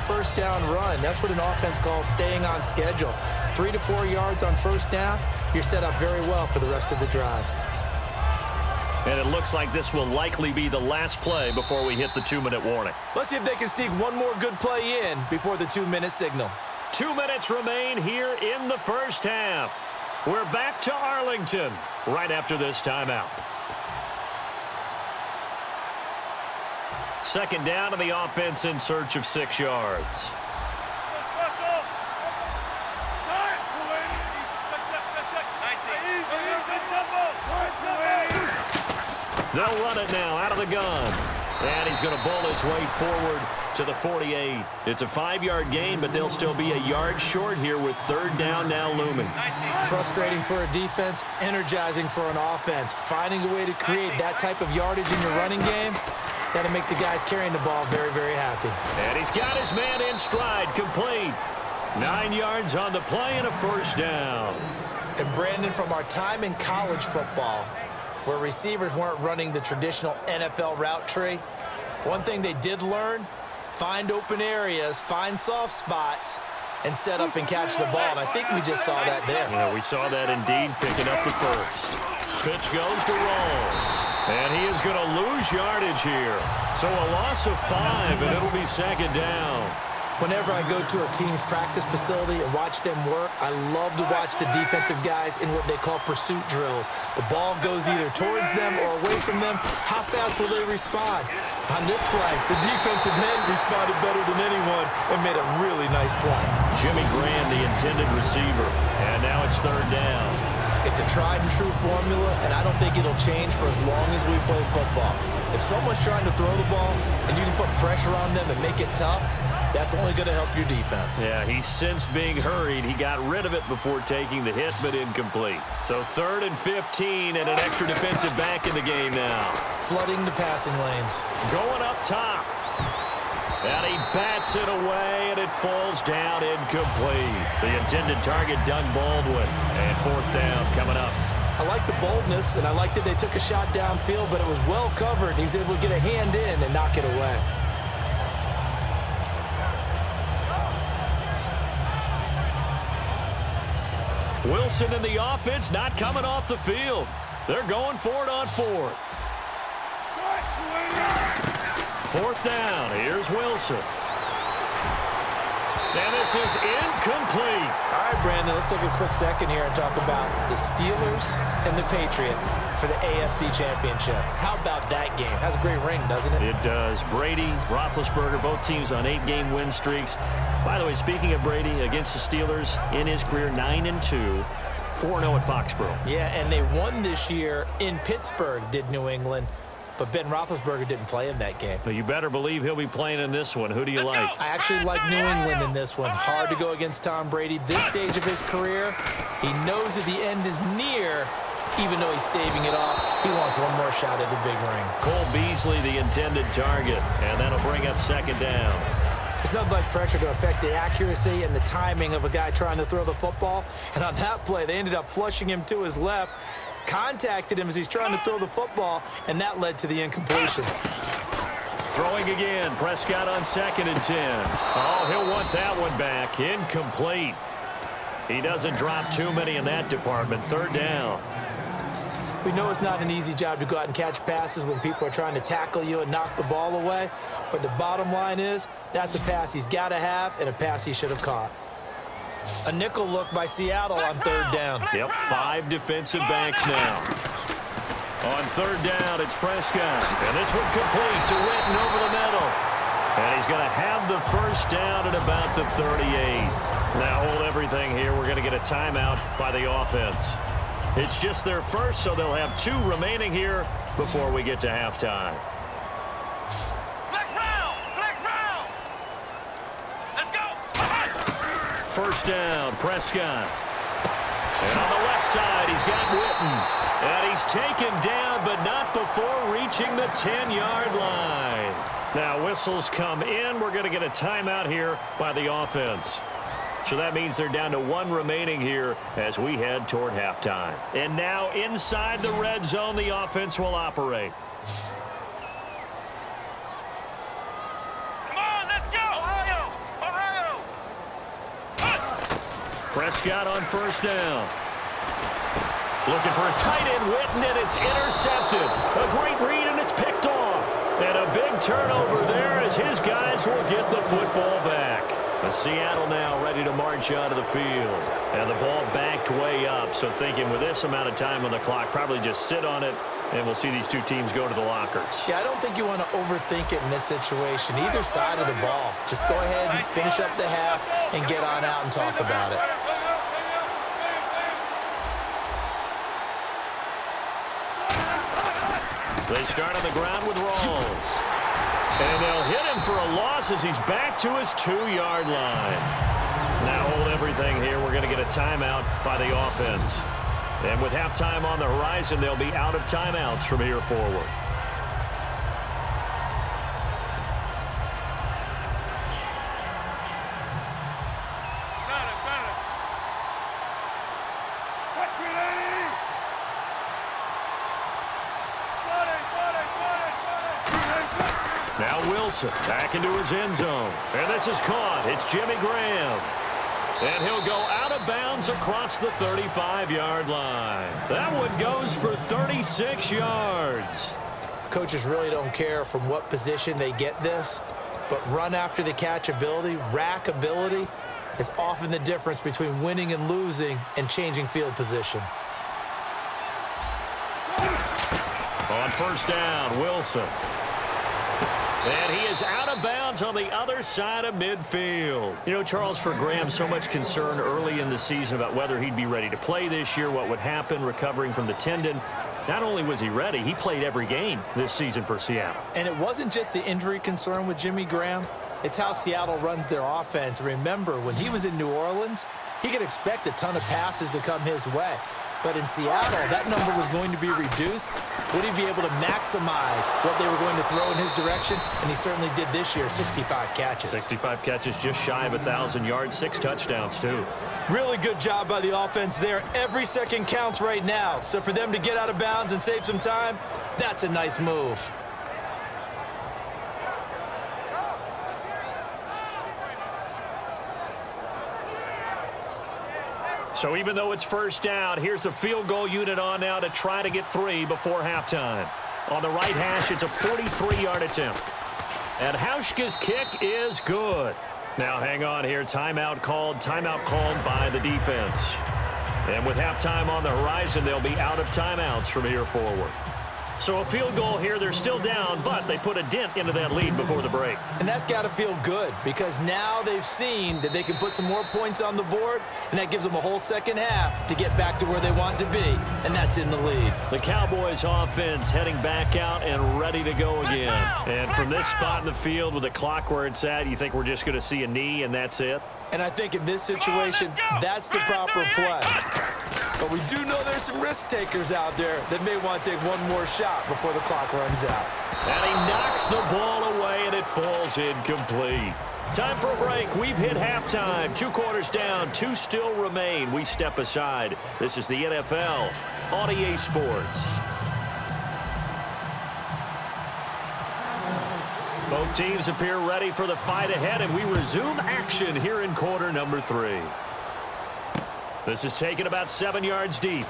first down run. That's what an offense calls staying on schedule. 3 to 4 yards on first down, you're set up very well for the rest of the drive. And it looks like this will likely be the last play before we hit the 2-minute warning. Let's see if they can sneak one more good play in before the 2-minute signal. 2 minutes remain here in the first half. We're back to Arlington right after this timeout. Second down to the offense in search of 6 yards. They'll run it now out of the gun. And he's going to bowl his way forward to the 48. It's a 5-yard gain, but they'll still be a yard short here with third down now looming. Frustrating for a defense, energizing for an offense. Finding a way to create that type of yardage in your running game, that'll make the guys carrying the ball very, very happy. And he's got his man in stride, complete. 9 yards on the play and a first down. And Brandon, from our time in college football, where receivers weren't running the traditional NFL route tree, one thing they did learn, find open areas, find soft spots, and set up and catch the ball. And I think we just saw that there. Yeah, we saw that indeed, picking up the first. Pitch goes to Rawls. And he is going to lose yardage here. So a loss of 5, and it'll be second down. Whenever I go to a team's practice facility and watch them work, I love to watch the defensive guys in what they call pursuit drills. The ball goes either towards them or away from them. How fast will they respond? On this play, the defensive end responded better than anyone and made a really nice play. Jimmy Graham, the intended receiver. And now it's third down. It's a tried-and-true formula, and I don't think it'll change for as long as we play football. If someone's trying to throw the ball and you can put pressure on them and make it tough, that's only going to help your defense. Yeah, he's since being hurried. He got rid of it before taking the hit, but incomplete. So 3rd and 15 and an extra defensive back in the game now. Flooding the passing lanes. Going up top. And he bats it away, and it falls down incomplete. The intended target, Doug Baldwin. And 4th down coming up. I like the boldness, and I like that they took a shot downfield, but it was well covered. He was able to get a hand in and knock it away. Wilson and the offense not coming off the field. They're going for it on 4th. 4th down. Here's Wilson. And this is incomplete. All right, Brandon, let's take a quick second here and talk about the Steelers and the Patriots for the AFC Championship. How about that game? Has a great ring, doesn't it? It does. Brady, Roethlisberger, both teams on 8-game win streaks. By the way, speaking of Brady, against the Steelers in his career, 9-2, 4-0 at Foxborough. Yeah, and they won this year in Pittsburgh, did New England. But Ben Roethlisberger didn't play in that game. Well, you better believe he'll be playing in this one. Who do you like? I actually like New England in this one. Hard to go against Tom Brady. This stage of his career, he knows that the end is near. Even though he's staving it off, he wants one more shot at the big ring. Cole Beasley, the intended target, and that'll bring up second down. It's not like pressure to affect the accuracy and the timing of a guy trying to throw the football. And on that play, they ended up flushing him to his left, contacted him as he's trying to throw the football, and that led to the incompletion. Throwing again, Prescott on 2nd and 10. Oh, he'll want that one back. Incomplete. He doesn't drop too many in that department. 3rd down. We know it's not an easy job to go out and catch passes when people are trying to tackle you and knock the ball away. But the bottom line is, that's a pass he's got to have and a pass he should have caught. A nickel look by Seattle on 3rd down. Yep, 5 defensive backs now. On 3rd down, it's Prescott. And this one complete to Witten over the middle. And he's going to have the first down at about the 38. Now hold everything here. We're going to get a timeout by the offense. It's just their first, so they'll have 2 remaining here before we get to halftime. Let's go. First down, Prescott. And on the left side, he's got Witten. And he's taken down, but not before reaching the 10-yard line. Now whistles come in. We're going to get a timeout here by the offense. So that means they're down to 1 remaining here as we head toward halftime. And now inside the red zone, the offense will operate. Come on, let's go. Ohio. Prescott on first down. Looking for his tight end, Witten, and it's intercepted. A great read, and it's picked off. And a big turnover there as his guys will get the football back. The Seattle now ready to march out of the field. And the ball backed way up, so thinking with this amount of time on the clock, probably just sit on it, and we'll see these two teams go to the lockers. Yeah, I don't think you want to overthink it in this situation. Either side of the ball. Just go ahead and finish up the half and get on out and talk about it. They start on the ground with Rawls. And they'll hit him for a loss as he's back to his 2-yard line. Now hold everything here. We're going to get a timeout by the offense. And with halftime on the horizon, they'll be out of timeouts from here forward. Now Wilson back into his end zone. And this is caught. It's Jimmy Graham. And he'll go out of bounds across the 35-yard line. That one goes for 36 yards. Coaches really don't care from what position they get this, but run after the catch ability, rack ability, is often the difference between winning and losing and changing field position. On first down, Wilson. And he is out of bounds on the other side of midfield. You know, Charles, for Graham, so much concern early in the season about whether he'd be ready to play this year, what would happen recovering from the tendon. Not only was he ready, he played every game this season for Seattle. And it wasn't just the injury concern with Jimmy Graham. It's how Seattle runs their offense. Remember, when he was in New Orleans, he could expect a ton of passes to come his way. But in Seattle, that number was going to be reduced. Would he be able to maximize what they were going to throw in his direction? And he certainly did this year, 65 catches. 65 catches, just shy of 1,000 yards, 6 touchdowns, too. Really good job by the offense there. Every second counts right now. So for them to get out of bounds and save some time, that's a nice move. So even though it's first down, here's the field goal unit on now to try to get 3 before halftime. On the right hash, it's a 43-yard attempt. And Hauschka's kick is good. Now hang on here. Timeout called by the defense. And with halftime on the horizon, they'll be out of timeouts from here forward. So a field goal here, they're still down, but they put a dent into that lead before the break. And that's got to feel good because now they've seen that they can put some more points on the board, and that gives them a whole second half to get back to where they want to be, and that's in the lead. The Cowboys offense heading back out and ready to go again. And from this spot in the field with the clock where it's at, you think we're just going to see a knee and that's it? And I think in this situation, that's the proper play. But we do know there's some risk takers out there that may want to take one more shot before the clock runs out. And he knocks the ball away, and it falls incomplete. Time for a break. We've hit halftime. 2 quarters down, 2 still remain. We step aside. This is the NFL on EA Sports. Both teams appear ready for the fight ahead, and we resume action here in quarter number 3. This is taken about 7 yards deep.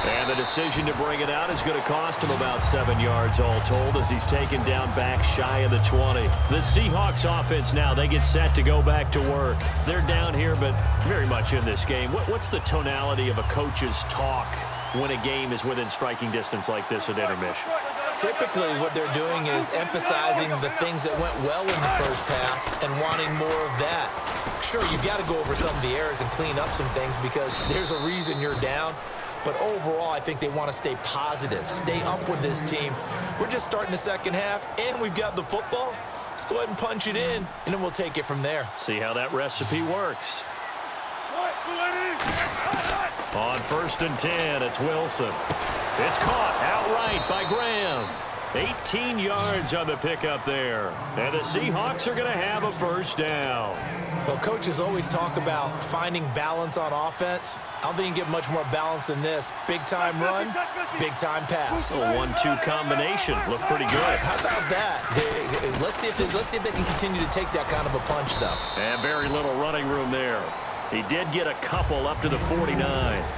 And the decision to bring it out is going to cost him about 7 yards all told as he's taken down back shy of the 20. The Seahawks offense now, they get set to go back to work. They're down here, but very much in this game. What's the tonality of a coach's talk when a game is within striking distance like this at intermission? Typically, what they're doing is emphasizing the things that went well in the first half and wanting more of that. Sure, you've got to go over some of the errors and clean up some things because there's a reason you're down. But overall, I think they want to stay positive, stay up with this team. We're just starting the second half, and we've got the football. Let's go ahead and punch it in, and then we'll take it from there. See how that recipe works. On 1st and 10, it's Wilson. It's caught outright by Graham. 18 yards on the pickup there. And the Seahawks are going to have a first down. Well, coaches always talk about finding balance on offense. I don't think you can get much more balance than this. Big-time run, big-time pass. A 1-2 combination. Look pretty good. How about that? Let's see if they can continue to take that kind of a punch, though. And very little running room there. He did get a couple up to the 49.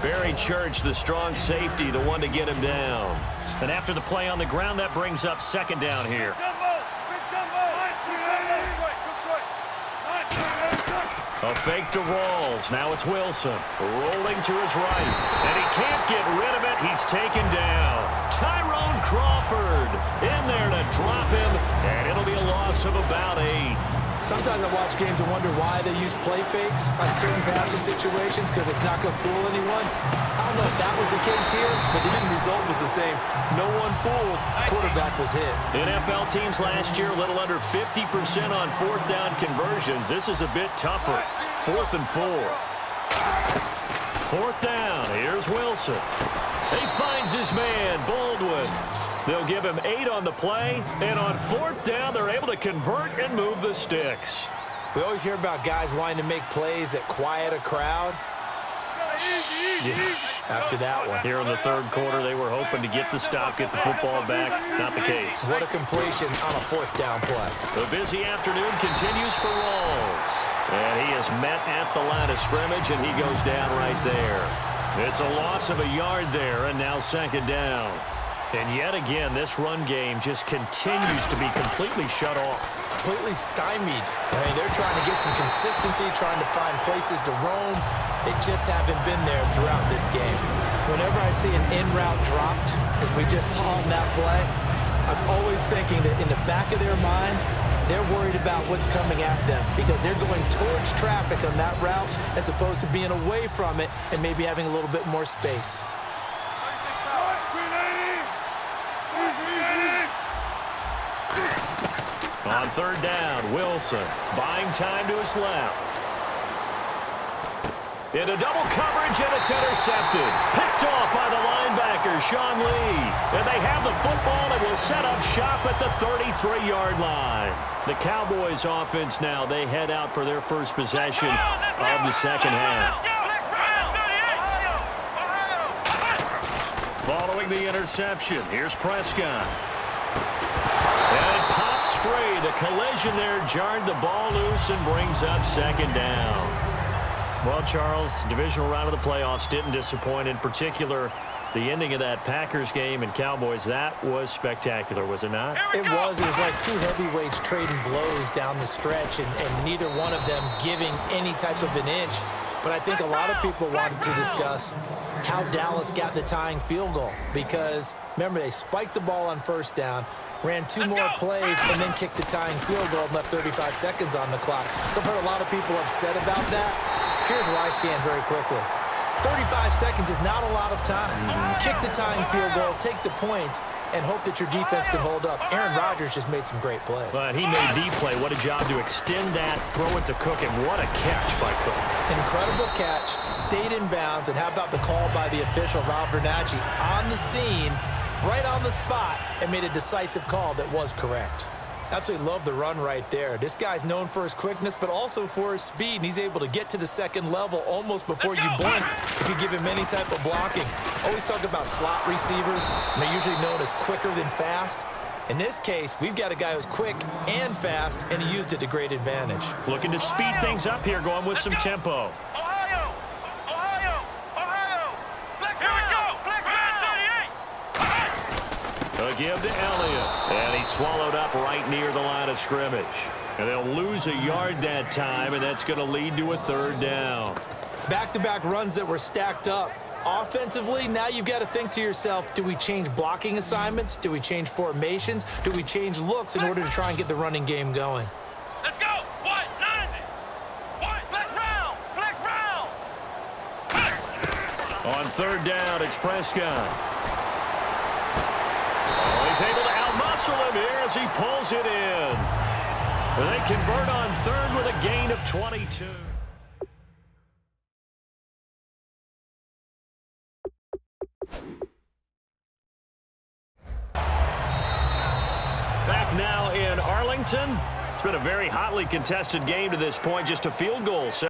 Barry Church, the strong safety, the one to get him down. And after the play on the ground, that brings up second down here. A fake to Rawls. Now it's Wilson. Rolling to his right. And he can't get rid of it. He's taken down. Tyrone Crawford in there to drop him. And it'll be a loss of about 8. Sometimes I watch games and wonder why they use play fakes on certain passing situations because it's not going to fool anyone. I don't know if that was the case here, but the end result was the same. No one fooled. Quarterback was hit. NFL teams last year, a little under 50% on fourth down conversions. This is a bit tougher. 4th and 4. 4th down. Here's Wilson. He finds his man, Baldwin. They'll give him 8 on the play, and on 4th down, they're able to convert and move the sticks. We always hear about guys wanting to make plays that quiet a crowd. Yeah, after that one. Here in the 3rd quarter, they were hoping to get the stop, get the football back. Not the case. What a completion on a 4th down play. The busy afternoon continues for Rawls. And he is met at the line of scrimmage, and he goes down right there. It's a loss of a yard there, and now 2nd down. And yet again, this run game just continues to be completely shut off. Completely stymied. I mean, they're trying to get some consistency, trying to find places to roam. They just haven't been there throughout this game. Whenever I see an in-route dropped, as we just saw on that play, I'm always thinking that in the back of their mind, they're worried about what's coming at them because they're going towards traffic on that route as opposed to being away from it and maybe having a little bit more space. On 3rd down, Wilson buying time to his left. Into double coverage, and it's intercepted. Picked off by the linebacker, Sean Lee. And they have the football and will set up shop at the 33-yard line. The Cowboys offense now, they head out for their first possession of the 2nd half. Following the interception, here's Prescott. And it pops free. The collision there jarred the ball loose and brings up 2nd down. Well, Charles, divisional round of the playoffs didn't disappoint. In particular, the ending of that Packers game and Cowboys, that was spectacular, was it not? It was. It was like two heavyweights trading blows down the stretch, and neither one of them giving any type of an inch. But I think a lot of people wanted to discuss how Dallas got the tying field goal because, remember, they spiked the ball on 1st down, ran 2 more plays, and then kicked the tying field goal and left 35 seconds on the clock. So I've heard a lot of people upset about that. Here's where I stand very quickly. 35 seconds is not a lot of time. Kick the tying field goal, take the points, and hope that your defense can hold up. Aaron Rodgers just made some great plays. But he made the play. What a job to extend that, throw it to Cook, and what a catch by Cook. Incredible catch, stayed in bounds, and how about the call by the official, Rob Vernacci, on the scene, right on the spot, and made a decisive call that was correct. Absolutely love the run right there. This guy's known for his quickness, but also for his speed, and he's able to get to the 2nd level almost before you blink if you give him any type of blocking. Always talk about slot receivers, and they're usually known as quicker than fast. In this case, we've got a guy who's quick and fast, and he used it to great advantage. Looking to speed things up here, going with some tempo. A give to Elliott, and he swallowed up right near the line of scrimmage. And they'll lose a yard that time, and that's going to lead to a 3rd down. Back-to-back runs that were stacked up. Offensively, now you've got to think to yourself, do we change blocking assignments? Do we change formations? Do we change looks in order to try and get the running game going? Let's go. What? 90. What? Flex round. Flex round. On 3rd down, it's Prescott. He's able to outmuscle him here as he pulls it in. They convert on 3rd with a gain of 22. Back now in Arlington. It's been a very hotly contested game to this point, just a field goal.